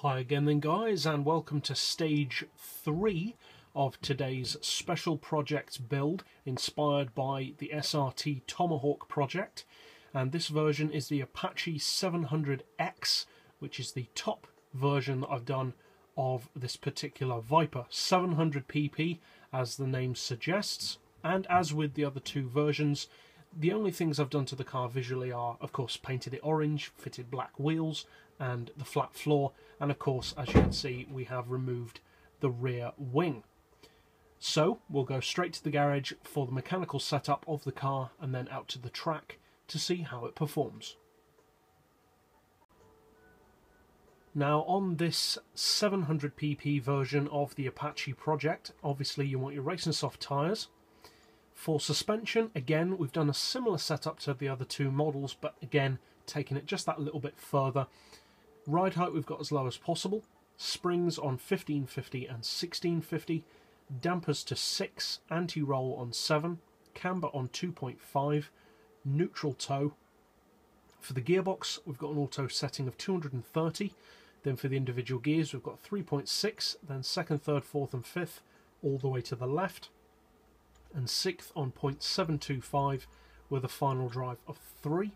Hi again then guys, and welcome to stage 3 of today's special project build inspired by the SRT Tomahawk project, and this version is the Apache 700X, which is the top version that I've done of this particular Viper. 700 pp as the name suggests, and as with the other two versions, the only things I've done to the car visually are, of course, painted it orange, fitted black wheels and the flat floor, and of course, as you can see, we have removed the rear wing. So we'll go straight to the garage for the mechanical setup of the car and then out to the track to see how it performs. Now on this 700 pp version of the Apache project, obviously you want your racing soft tyres. For suspension, again, we've done a similar setup to the other two models, but again, taking it just that little bit further. Ride height we've got as low as possible, springs on 1550 and 1650, dampers to 6, anti-roll on 7, camber on 2.5, neutral toe. For the gearbox, we've got an auto setting of 230, then for the individual gears we've got 3.6, then 2nd, 3rd, 4th and 5th, all the way to the left, and 6th on 0.725 with a final drive of 3.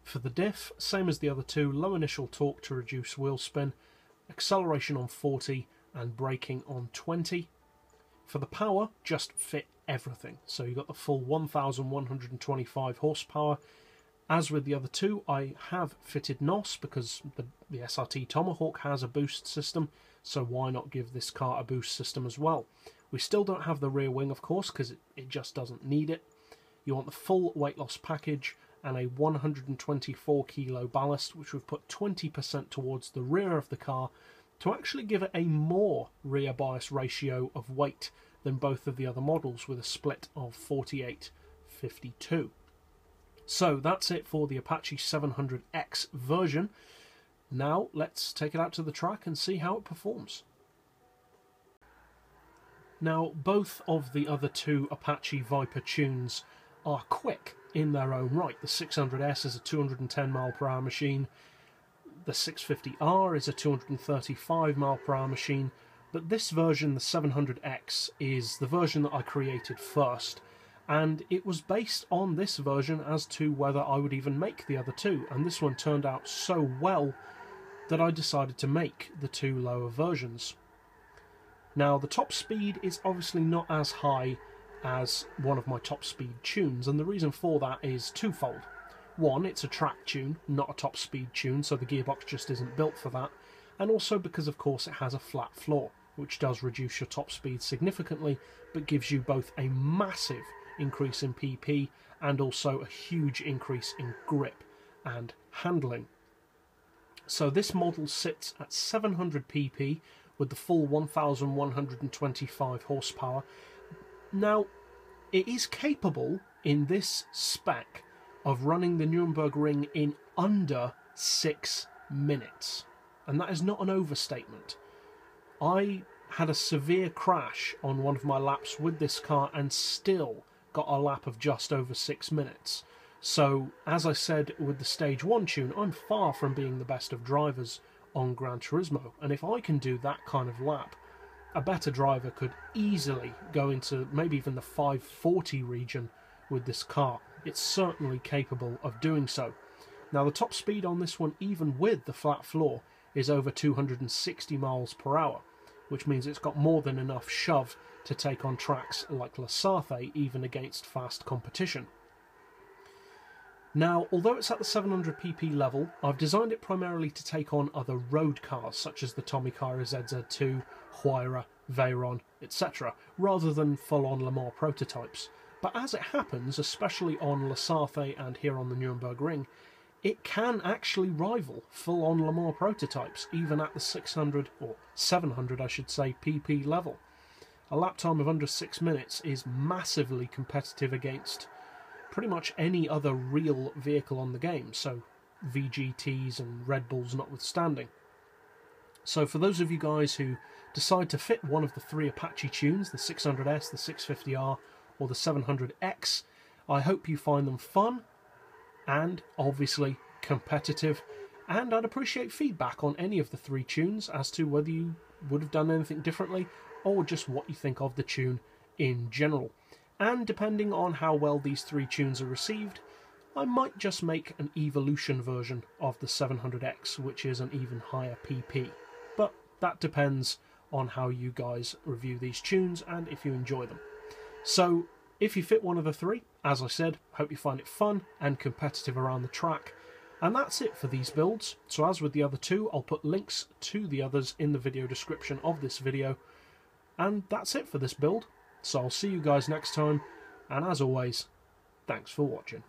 For the diff, same as the other two, low initial torque to reduce wheel spin, acceleration on 40 and braking on 20. For the power, just fit everything. So you've got the full 1125 horsepower. As with the other two, I have fitted NOS because the SRT Tomahawk has a boost system, so why not give this car a boost system as well? We still don't have the rear wing, of course, because it just doesn't need it. You want the full weight loss package and a 124 kilo ballast, which we've put 20% towards the rear of the car to actually give it a more rear bias ratio of weight than both of the other models, with a split of 48-52. So that's it for the Apache 700X version. Now let's take it out to the track and see how it performs. Now, both of the other two Apache Viper tunes are quick in their own right. The 600S is a 210 mph machine, the 650R is a 235 mph machine, but this version, the 700X, is the version that I created first, and it was based on this version as to whether I would even make the other two, and this one turned out so well that I decided to make the two lower versions. Now, the top speed is obviously not as high as one of my top speed tunes, and the reason for that is twofold. One, it's a track tune, not a top speed tune, so the gearbox just isn't built for that, and also because of course it has a flat floor, which does reduce your top speed significantly, but gives you both a massive increase in PP and also a huge increase in grip and handling. So this model sits at 700 pp with the full 1125 horsepower. Now, it is capable in this spec of running the Nürburgring in under 6 minutes, and that is not an overstatement. I had a severe crash on one of my laps with this car and still got a lap of just over 6 minutes. So, as I said with the Stage 1 tune, I'm far from being the best of drivers on Gran Turismo, and if I can do that kind of lap, a better driver could easily go into maybe even the 540 region with this car. It's certainly capable of doing so. Now, the top speed on this one, even with the flat floor, is over 260 miles per hour, which means it's got more than enough shove to take on tracks like La Sarthe, even against fast competition. Now, although it's at the 700 pp level, I've designed it primarily to take on other road cars, such as the Tomicara ZZ2, Huayra, Veyron, etc., rather than full-on Le Mans prototypes. But as it happens, especially on La Sarthe and here on the Nürburgring, it can actually rival full-on Le Mans prototypes, even at the 600, or 700 I should say, pp level. A lap time of under 6 minutes is massively competitive against pretty much any other real vehicle on the game, so VGTs and Red Bulls notwithstanding. So for those of you guys who decide to fit one of the three Apache tunes, the 600S, the 650R or the 700X, I hope you find them fun and obviously competitive, and I'd appreciate feedback on any of the 3 tunes as to whether you would have done anything differently or just what you think of the tune in general. And depending on how well these 3 tunes are received, I might just make an evolution version of the 700X, which is an even higher PP. But that depends on how you guys review these tunes and if you enjoy them. So if you fit one of the 3, as I said, hope you find it fun and competitive around the track. And that's it for these builds. So as with the other 2, I'll put links to the others in the video description of this video. And that's it for this build. So I'll see you guys next time, and as always, thanks for watching.